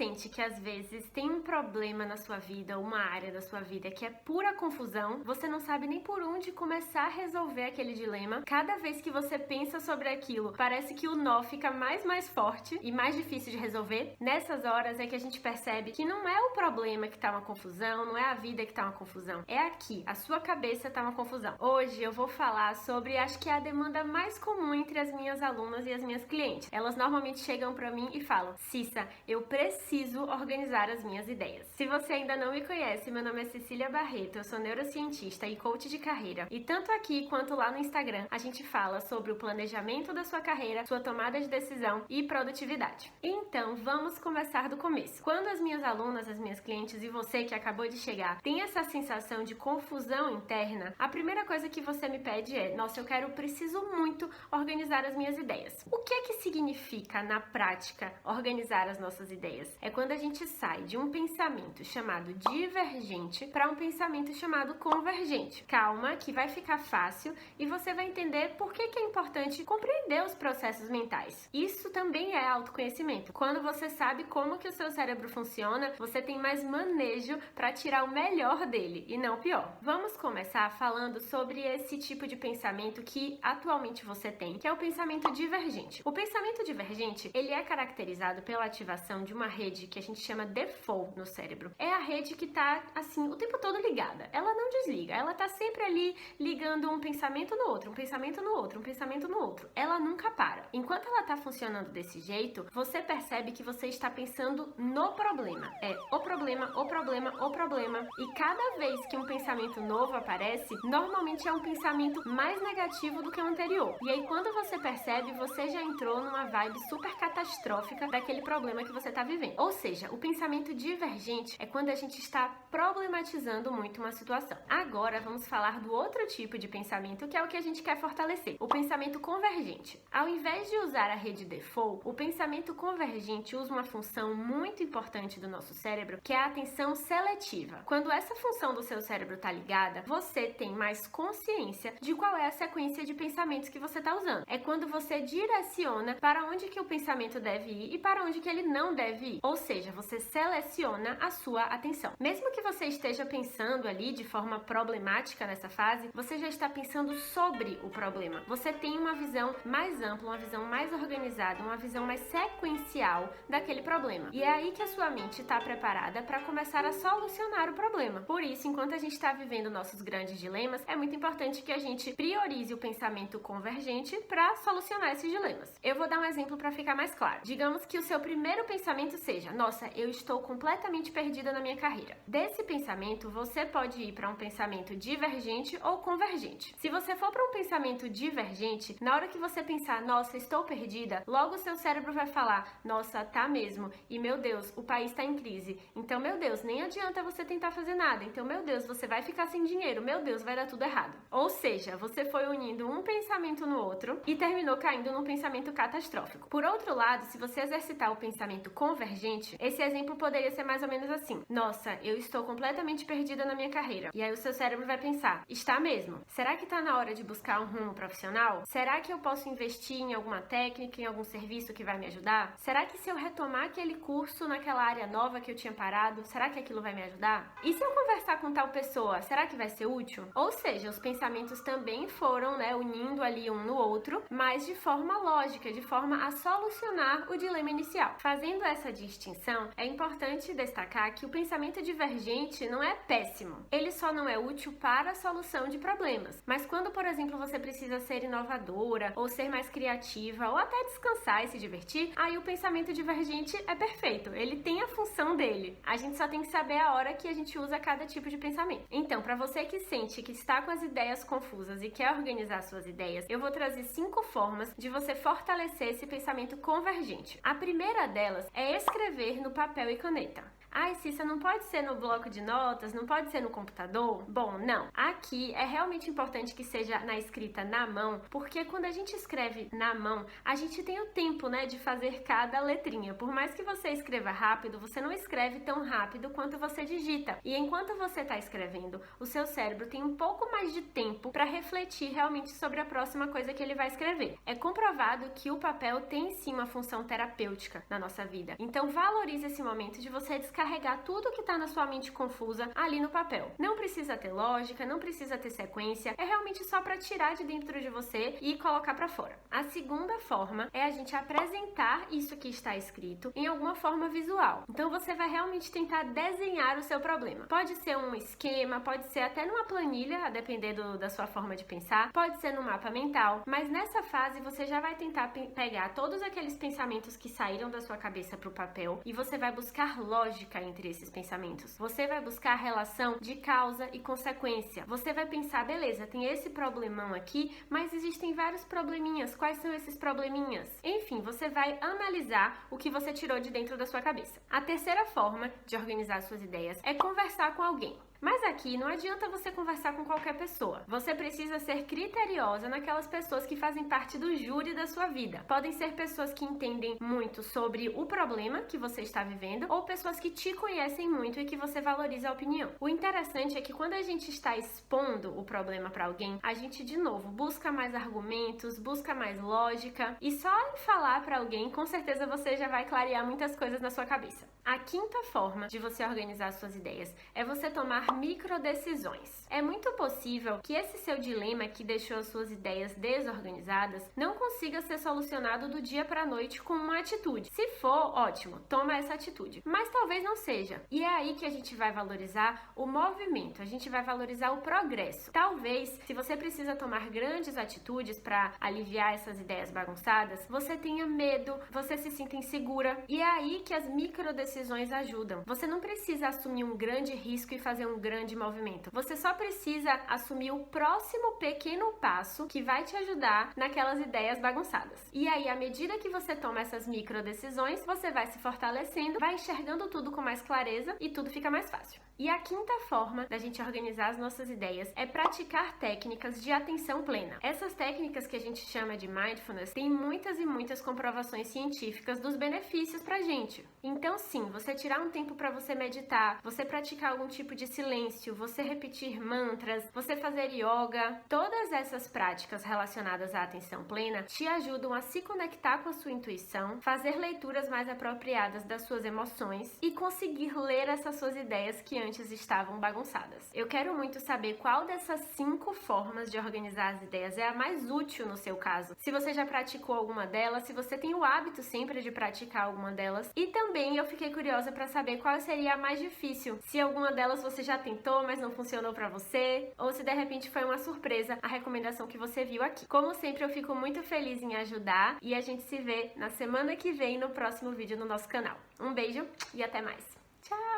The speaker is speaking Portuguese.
sente que às vezes tem um problema na sua vida, uma área da sua vida que é pura confusão, você não sabe nem por onde começar a resolver aquele dilema, cada vez que você pensa sobre aquilo, parece que o nó fica mais forte e mais difícil de resolver. Nessas horas é que a gente percebe que não é o problema que tá uma confusão, não é a vida que tá uma confusão, é aqui, a sua cabeça tá uma confusão. Hoje eu vou falar sobre, acho que é a demanda mais comum entre as minhas alunas e as minhas clientes. Elas normalmente chegam pra mim e falam: Cissa, eu preciso organizar as minhas ideias. Se você ainda não me conhece, meu nome é Cecília Barreto, eu sou neurocientista e coach de carreira. E tanto aqui quanto lá no Instagram, a gente fala sobre o planejamento da sua carreira, sua tomada de decisão e produtividade. Então, vamos começar do começo. Quando as minhas alunas, as minhas clientes e você que acabou de chegar tem essa sensação de confusão interna, a primeira coisa que você me pede é: nossa, preciso muito organizar as minhas ideias. O que é que significa na prática organizar as nossas ideias? É quando a gente sai de um pensamento chamado divergente para um pensamento chamado convergente. Calma, que vai ficar fácil e você vai entender por que é importante compreender os processos mentais. Isso também é autoconhecimento. Quando você sabe como que o seu cérebro funciona, você tem mais manejo para tirar o melhor dele e não o pior. Vamos começar falando sobre esse tipo de pensamento que atualmente você tem, que é o pensamento divergente. O pensamento divergente, ele é caracterizado pela ativação de uma rede que a gente chama default no cérebro. É a rede que tá, assim, o tempo todo ligada. Ela não desliga, ela tá sempre ali ligando um pensamento no outro, um pensamento no outro, um pensamento no outro. Ela nunca para. Enquanto ela tá funcionando desse jeito, você percebe que você está pensando no problema. É o problema, o problema, o problema. E cada vez que um pensamento novo aparece, normalmente é um pensamento mais negativo do que o anterior. E aí, quando você percebe, você já entrou numa vibe super catastrófica daquele problema que você tá vivendo. Ou seja, o pensamento divergente é quando a gente está problematizando muito uma situação. Agora, vamos falar do outro tipo de pensamento, que é o que a gente quer fortalecer, o pensamento convergente. Ao invés de usar a rede default, o pensamento convergente usa uma função muito importante do nosso cérebro, que é a atenção seletiva. Quando essa função do seu cérebro tá ligada, você tem mais consciência de qual é a sequência de pensamentos que você está usando. É quando você direciona para onde que o pensamento deve ir e para onde que ele não deve ir. Ou seja, você seleciona a sua atenção. Mesmo que você esteja pensando ali de forma problemática nessa fase, você já está pensando sobre o problema. Você tem uma visão mais ampla, uma visão mais organizada, uma visão mais sequencial daquele problema. E é aí que a sua mente está preparada para começar a solucionar o problema. Por isso, enquanto a gente está vivendo nossos grandes dilemas, é muito importante que a gente priorize o pensamento convergente para solucionar esses dilemas. Eu vou dar um exemplo para ficar mais claro. Digamos que o seu primeiro pensamento seja: nossa, eu estou completamente perdida na minha carreira. Desse pensamento, você pode ir para um pensamento divergente ou convergente. Se você for para um pensamento divergente, na hora que você pensar: nossa, estou perdida, logo o seu cérebro vai falar: nossa, tá mesmo, e meu Deus, o país tá em crise, então, meu Deus, nem adianta você tentar fazer nada, então, meu Deus, você vai ficar sem dinheiro, meu Deus, vai dar tudo errado. Ou seja, você foi unindo um pensamento no outro e terminou caindo num pensamento catastrófico. Por outro lado, se você exercitar o pensamento convergente, esse exemplo poderia ser mais ou menos assim: nossa, eu estou completamente perdida na minha carreira. E aí o seu cérebro vai pensar: está mesmo? Será que tá na hora de buscar um rumo profissional? Será que eu posso investir em alguma técnica, em algum serviço que vai me ajudar? Será que se eu retomar aquele curso naquela área nova que eu tinha parado, será que aquilo vai me ajudar? E se eu conversar com tal pessoa, será que vai ser útil? Ou seja, os pensamentos também foram, unindo ali um no outro, mas de forma lógica, de forma a solucionar o dilema inicial. Fazendo essa distinção, é importante destacar que o pensamento divergente não é péssimo. Ele só não é útil para a solução de problemas. Mas quando, por exemplo, você precisa ser inovadora, ou ser mais criativa, ou até descansar e se divertir, aí o pensamento divergente é perfeito. Ele tem a função dele. A gente só tem que saber a hora que a gente usa cada tipo de pensamento. Então, para você que sente que está com as ideias confusas e quer organizar suas ideias, eu vou trazer 5 formas de você fortalecer esse pensamento convergente. A primeira delas é escrever no papel e caneta. Ai, Cissa, não pode ser no bloco de notas, não pode ser no computador? Bom, não. Aqui é realmente importante que seja na escrita na mão, porque quando a gente escreve na mão, a gente tem o tempo, de fazer cada letrinha. Por mais que você escreva rápido, você não escreve tão rápido quanto você digita. E enquanto você está escrevendo, o seu cérebro tem um pouco mais de tempo para refletir realmente sobre a próxima coisa que ele vai escrever. É comprovado que o papel tem sim uma função terapêutica na nossa vida. Então valorize esse momento de você descarregar tudo que tá na sua mente confusa ali no papel. Não precisa ter lógica, não precisa ter sequência, é realmente só para tirar de dentro de você e colocar para fora. A segunda forma é a gente apresentar isso que está escrito em alguma forma visual. Então você vai realmente tentar desenhar o seu problema. Pode ser um esquema, pode ser até numa planilha, a depender da sua forma de pensar, pode ser no mapa mental, mas nessa fase você já vai tentar pegar todos aqueles pensamentos que saíram da sua cabeça para o papel e você vai buscar lógica entre esses pensamentos. Você vai buscar a relação de causa e consequência. Você vai pensar, beleza, tem esse problemão aqui, mas existem vários probleminhas. Quais são esses probleminhas? Enfim, você vai analisar o que você tirou de dentro da sua cabeça. A terceira forma de organizar suas ideias é conversar com alguém. Mas aqui não adianta você conversar com qualquer pessoa. Você precisa ser criteriosa naquelas pessoas que fazem parte do júri da sua vida. Podem ser pessoas que entendem muito sobre o problema que você está vivendo ou pessoas que te conhecem muito e que você valoriza a opinião. O interessante é que quando a gente está expondo o problema para alguém, a gente de novo busca mais argumentos, busca mais lógica e só em falar para alguém, com certeza você já vai clarear muitas coisas na sua cabeça. A quinta forma de você organizar suas ideias é você tomar microdecisões. É muito possível que esse seu dilema que deixou as suas ideias desorganizadas não consiga ser solucionado do dia para a noite com uma atitude. Se for, ótimo, toma essa atitude. Mas talvez não seja. E é aí que a gente vai valorizar o movimento, a gente vai valorizar o progresso. Talvez, se você precisa tomar grandes atitudes para aliviar essas ideias bagunçadas, você tenha medo, você se sinta insegura. E é aí que as microdecisões ajudam. Você não precisa assumir um grande risco e fazer um grande movimento. Você só precisa assumir o próximo pequeno passo que vai te ajudar naquelas ideias bagunçadas. E aí, à medida que você toma essas micro decisões, você vai se fortalecendo, vai enxergando tudo com mais clareza e tudo fica mais fácil. E a quinta forma da gente organizar as nossas ideias é praticar técnicas de atenção plena. Essas técnicas que a gente chama de mindfulness têm muitas e muitas comprovações científicas dos benefícios pra gente. Então sim, você tirar um tempo para você meditar, você praticar algum tipo de silêncio, você repetir mantras, você fazer yoga, todas essas práticas relacionadas à atenção plena te ajudam a se conectar com a sua intuição, fazer leituras mais apropriadas das suas emoções e conseguir ler essas suas ideias que antes estavam bagunçadas. Eu quero muito saber qual dessas 5 formas de organizar as ideias é a mais útil no seu caso. Se você já praticou alguma delas, se você tem o hábito sempre de praticar alguma delas. E também eu fiquei curiosa para saber qual seria a mais difícil. Se alguma delas você já tentou, mas não funcionou para você, ou se de repente foi uma surpresa a recomendação que você viu aqui. Como sempre, eu fico muito feliz em ajudar e a gente se vê na semana que vem no próximo vídeo no nosso canal. Um beijo e até mais. Tchau!